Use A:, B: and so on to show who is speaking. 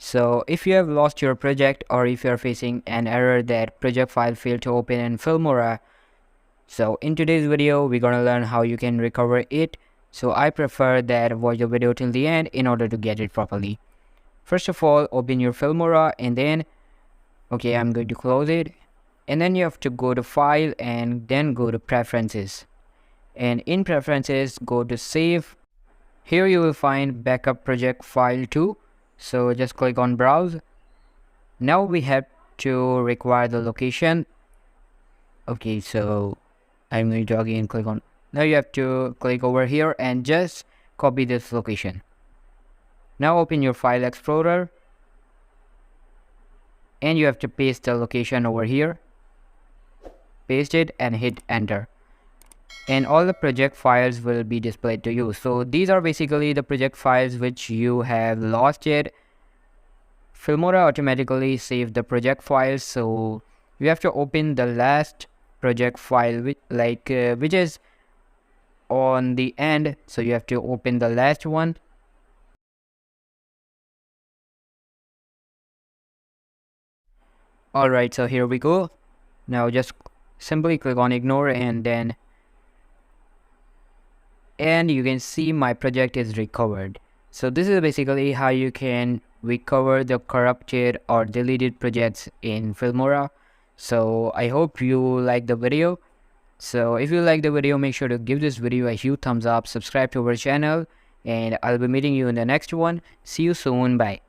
A: So if you have lost your project, or if you are facing an error that project file failed to open in Filmora, so in today's video we're gonna learn how you can recover it. So I prefer that watch the video till the end in order to get it properly. First of all, open your Filmora and then I'm going to close it, and then you have to go to file and then go to preferences, and in preferences go to save. Here you will find backup project file 2, so just click on browse. Now we have to require the location. So I'm going to again click on, now you have to click over here and just copy this location. Now open your file explorer and you have to paste the location over here. Paste it and hit enter, and all the project files will be displayed to you. So these are basically the project files which you have lost it. Filmora automatically saved the project files, so you have to open the last project file which is on the end. So you have to open the last one. Alright, so here we go. Now just simply click on ignore and you can see my project is recovered. So this is basically how you can recover the corrupted or deleted projects in Filmora. So I hope you like the video. So if you like the video, make sure to give this video a huge thumbs up, subscribe to our channel, and I'll be meeting you in the next one. See you soon. Bye.